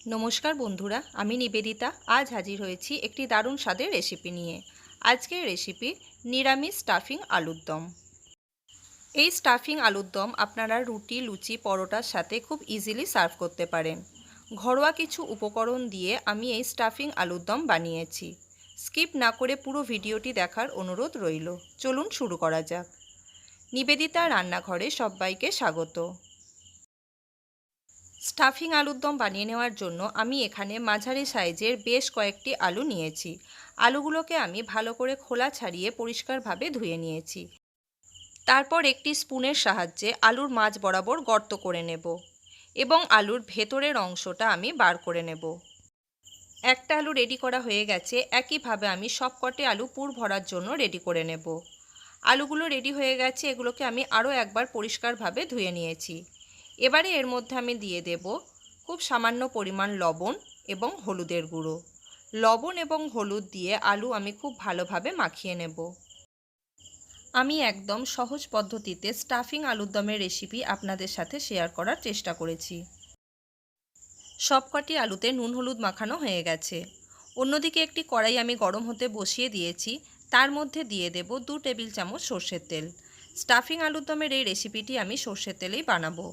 नमस्कार बंधुरा आमी निवेदिता आज हाजिर होयेछि एकटी दारुण स्वादेर रेसिपि निये। आजकेर रेसिपि निरामिष स्टाफिंग आलुर दम। এই স্টাফিং আলুর দম আপনারা রুটি লুচি পরোটার সাথে খুব ইজিলি সার্ভ করতে পারেন। ঘরোয়া কিছু উপকরণ দিয়ে আমি এই স্টাফিং আলুর দম বানিয়েছি। স্কিপ না করে পুরো ভিডিওটি দেখার অনুরোধ রইল। চলুন শুরু করা যাক। নিবেদিতা রান্নাঘরে সবাইকে স্বাগত। স্টাফিং আলুর দম বানিয়ে নেওয়ার জন্য আমি এখানে মাঝারি সাইজের বেশ কয়েকটি আলু নিয়েছি। আলুগুলোকে আমি ভালো করে খোলা ছাড়িয়ে পরিষ্কারভাবে ধুয়ে নিয়েছি। তারপর একটি স্পুনের সাহায্যে আলুর মাঝ বরাবর গর্ত করে নেব এবং আলুর ভেতরের অংশটা আমি বার করে নেব। একটা আলু রেডি করা হয়ে গেছে। একইভাবে আমি সবকটি আলু পুর ভরার জন্য রেডি করে নেব। আলুগুলো রেডি হয়ে গেছে, এগুলোকে আমি আরও একবার পরিষ্কারভাবে ধুয়ে নিয়েছি। এবারে এর মধ্যে আমি দিয়ে দেব খুব সামান্য পরিমাণ লবণ এবং হলুদের গুঁড়ো। লবণ এবং হলুদ দিয়ে আলু আমি খুব ভালোভাবে মাখিয়ে নেব। আমি একদম সহজ পদ্ধতিতে স্টাফিং আলুর দমের রেসিপি আপনাদের সাথে শেয়ার করার চেষ্টা করেছি। সবকটি আলুতে নুন হলুদ মাখানো হয়ে গেছে। অন্যদিকে একটি কড়াই আমি গরম হতে বসিয়ে দিয়েছি। তার মধ্যে দিয়ে দেব 2 টেবিল চামচ সর্ষের তেল। স্টাফিং আলুর দমের এই রেসিপিটি আমি সর্ষের তেলেই বানাবো।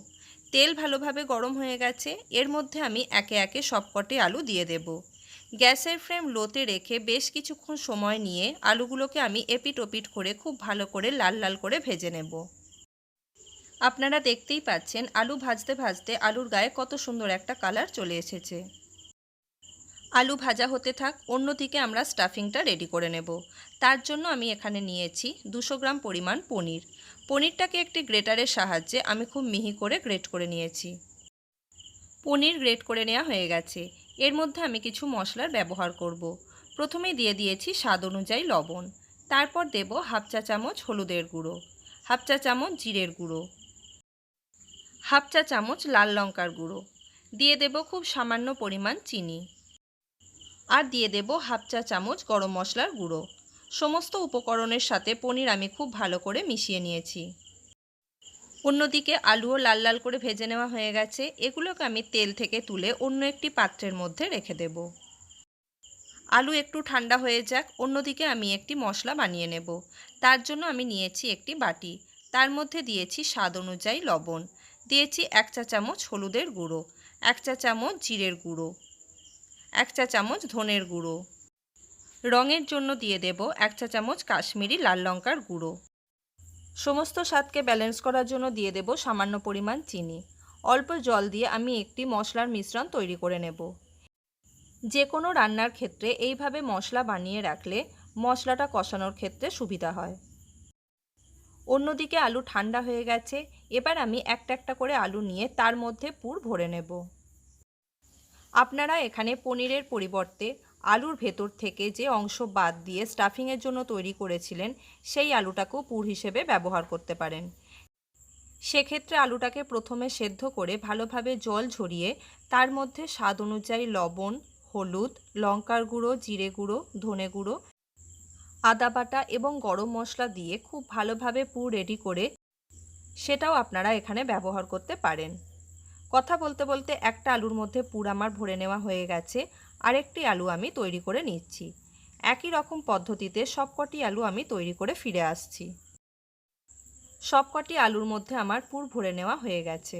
তেল ভালোভাবে গরম হয়ে গেছে। এর মধ্যে আমি একে একে সবকটি আলু দিয়ে দেব। গ্যাসের ফ্লেম লোতে রেখে বেশ কিছুক্ষণ সময় নিয়ে আলুগুলোকে আমি এপিট ওপিট করে খুব ভালো করে লাল লাল করে ভেজে নেব। আপনারা দেখতেই পাচ্ছেন আলু ভাজতে ভাজতে আলুর গায়ে কত সুন্দর একটা কালার চলে এসেছে। আলু ভাজা হতে থাক, অন্যদিকে আমরা স্টাফিংটা রেডি করে নেব। তার জন্য আমি এখানে নিয়েছি 200 গ্রাম পরিমাণ পনির। পনিরটাকে একটি গ্রেটারের সাহায্যে আমি খুব মিহি করে গ্রেট করে নিয়েছি। পনির গ্রেট করে নেওয়া হয়ে গেছে। এর মধ্যে আমি কিছু মশলার ব্যবহার করব। প্রথমেই দিয়ে দিয়েছি স্বাদ অনুযায়ী লবণ। তারপর দেব হাফ চা চামচ হলুদের গুঁড়ো, হাফ চা চামচ জিরের গুঁড়ো, হাফ চা চামচ লাল লঙ্কার গুঁড়ো, দিয়ে দেব খুব সামান্য পরিমাণ চিনি, আর দিয়ে দেব হাফ চা চামচ গরম মশলার গুঁড়ো। সমস্ত উপকরণের সাথে পনির আমি খুব ভালো করে মিশিয়ে নিয়েছি। অন্যদিকে আলুও লাল লাল করে ভেজে নেওয়া হয়ে গেছে। এগুলোকে আমি তেল থেকে তুলে অন্য একটি পাত্রের মধ্যে রেখে দেব। আলু একটু ঠান্ডা হয়ে যাক, অন্যদিকে আমি একটি মশলা বানিয়ে নেব। তার জন্য আমি নিয়েছি একটি বাটি। তার মধ্যে দিয়েছি স্বাদ অনুযায়ী লবণ, দিয়েছি 1 চা চামচ হলুদের গুঁড়ো, 1 চা চামচ জিরের গুঁড়ো, 1 চা চামচ ধনের গুঁড়ো, রঙের জন্য দিয়ে দেব 1 চা চামচ কাশ্মীরি লাল লঙ্কার গুঁড়ো। সমস্ত স্বাদকে ব্যালেন্স করার জন্য দিয়ে দেব সামান্য পরিমাণ চিনি। অল্প জল দিয়ে আমি একটি মশলার মিশ্রণ তৈরি করে নেব। যে কোনো রান্নার ক্ষেত্রে এইভাবে মশলা বানিয়ে রাখলে মশলাটা কষানোর ক্ষেত্রে সুবিধা হয়। অন্যদিকে আলু ঠান্ডা হয়ে গেছে। এবার আমি একটা একটা করে আলু নিয়ে তার মধ্যে পুর ভরে নেব। আপনারা এখানে পনিরের পরিবর্তে আলুর ভেতর থেকে যে অংশ বাদ দিয়ে স্টাফিংয়ের জন্য তৈরি করেছিলেন সেই আলুটাকেও পুর হিসেবে ব্যবহার করতে পারেন। সেক্ষেত্রে আলুটাকে প্রথমে সেদ্ধ করে ভালোভাবে জল ঝরিয়ে তার মধ্যে স্বাদ অনুযায়ী লবণ, হলুদ, লঙ্কার গুঁড়ো, জিরে গুঁড়ো, ধনে গুঁড়ো, আদা বাটা এবং গরম মশলা দিয়ে খুব ভালোভাবে পুর রেডি করে সেটাও আপনারা এখানে ব্যবহার করতে পারেন। কথা বলতে বলতে একটা আলুর মধ্যে পুর আমার ভরে নেওয়া হয়ে গেছে। আরেকটি আলু আমি তৈরি করে নিচ্ছি। একই রকম পদ্ধতিতে সবকটি আলু আমি তৈরি করে ফিরে আসছি। সবকটি আলুর মধ্যে আমার পুর ভরে নেওয়া হয়ে গেছে।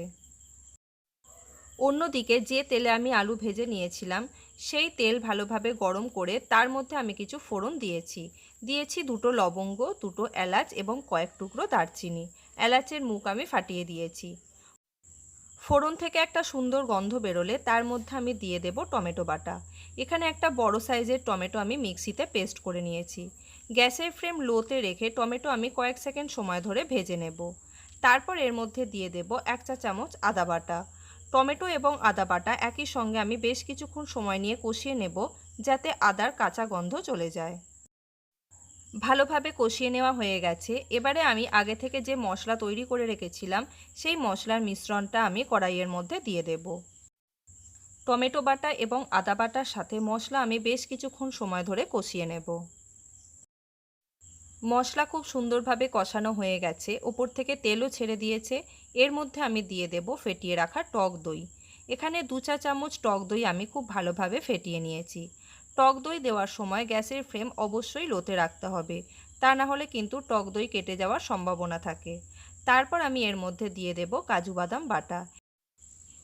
অন্যদিকে যে তেলে আমি আলু ভেজে নিয়েছিলাম সেই তেল ভালোভাবে গরম করে তার মধ্যে আমি কিছু ফোড়ন দিয়েছি। দিয়েছি 2টো লবঙ্গ, 2টো এলাচ এবং কয়েক টুকরো দারচিনি। এলাচের মুখ আমি ফাটিয়ে দিয়েছি। ফোড়ন থেকে একটা সুন্দর গন্ধ বেরোলে তার মধ্যে আমি দিয়ে দেব টমেটো বাটা। এখানে একটা বড় সাইজের টমেটো আমি মিক্সিতে পেস্ট করে নিয়েছি। গ্যাসের ফ্লেম লোতে রেখে টমেটো আমি কয়েক সেকেন্ড সময় ধরে ভেজে নেব। তারপর এর মধ্যে দিয়ে দেব 1 চা চামচ আদা বাটা। টমেটো এবং আদা বাটা একই সঙ্গে আমি বেশ কিছুক্ষণ সময় নিয়ে কষিয়ে নেব যাতে আদার কাঁচা গন্ধ চলে যায়। ভালোভাবে কষিয়ে নেওয়া হয়ে গেছে। এবারে আমি আগে থেকে যে মশলা তৈরি করে রেখেছিলাম সেই মশলার মিশ্রণটা আমি কড়াইয়ের মধ্যে দিয়ে দেব। টমেটো বাটা এবং আদা বাটার সাথে মশলা আমি বেশ কিছুক্ষণ সময় ধরে কষিয়ে নেব। মশলা খুব সুন্দরভাবে কষানো হয়ে গেছে, ওপর থেকে তেলও ছেড়ে দিয়েছে। এর মধ্যে আমি দিয়ে দেব ফেটিয়ে রাখা টক দই। এখানে 2 চা চামচ টক দই আমি খুব ভালোভাবে ফেটিয়ে নিয়েছি। টক দই দেওয়ার সময় গ্যাসের ফ্লেম অবশ্যই লোতে রাখতে হবে, তা না হলে কিন্তু টক দই কেটে যাওয়ার সম্ভাবনা থাকে। তারপর আমি এর মধ্যে দিয়ে দেব কাজু বাদাম বাটা।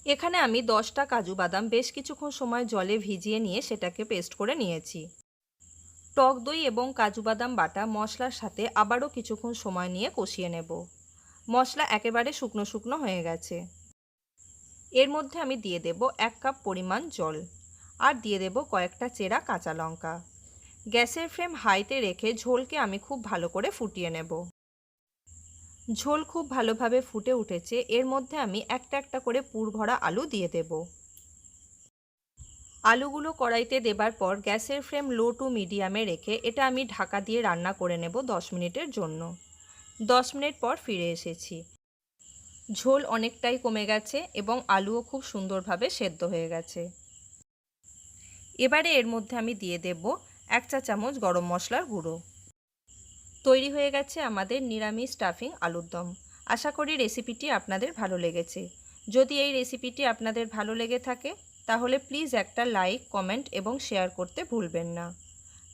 এখানে আমি 10টা কাজু বাদাম বেশ কিছুক্ষণ সময় জলে ভিজিয়ে নিয়ে সেটাকে পেস্ট করে নিয়েছি। টক দই এবং কাজু বাদাম বাটা মশলার সাথে আবারও কিছুক্ষণ সময় নিয়ে কষিয়ে নেব। মশলা একেবারে শুকনো শুকনো হয়ে গেছে। এর মধ্যে আমি দিয়ে দেব 1 কাপ পরিমাণ জল আর দিয়ে দেব কয়েকটা চেরা কাঁচা লঙ্কা। গ্যাসের ফ্লেম হাইতে রেখে ঝোলকে আমি খুব ভালো করে ফুটিয়ে নেব। ঝোল খুব ভালোভাবে ফুটে উঠেছে। এর মধ্যে আমি একটা একটা করে পুর ভরা আলু দিয়ে দেব। আলুগুলো কড়াইতে দেবার পর গ্যাসের ফ্লেম লো টু মিডিয়ামে রেখে এটা আমি ঢাকা দিয়ে রান্না করে নেব 10 মিনিটের জন্য। 10 মিনিট পর ফিরে এসেছি। ঝোল অনেকটাই কমে গেছে এবং আলুও খুব সুন্দরভাবে সেদ্ধ হয়ে গেছে। এবারে এর মধ্যে আমি দিয়ে দেব 1 চা চামচ গরম মশলার গুঁড়ো। তৈরি হয়ে গেছে আমাদের নিরামিষ স্টাফিং আলুর দম। আশা করি রেসিপিটি আপনাদের ভালো লেগেছে। যদি এই রেসিপিটি আপনাদের ভালো লেগে থাকে তাহলে প্লিজ একটা লাইক, কমেন্ট এবং শেয়ার করতে ভুলবেন না।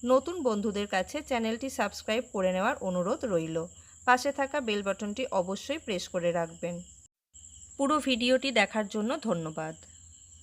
নতুন বন্ধুদের কাছে চ্যানেলটি সাবস্ক্রাইব করে নেওয়ার অনুরোধ রইল। পাশে থাকা বেল বাটনটি অবশ্যই প্রেস করে রাখবেন। পুরো ভিডিওটি দেখার জন্য ধন্যবাদ।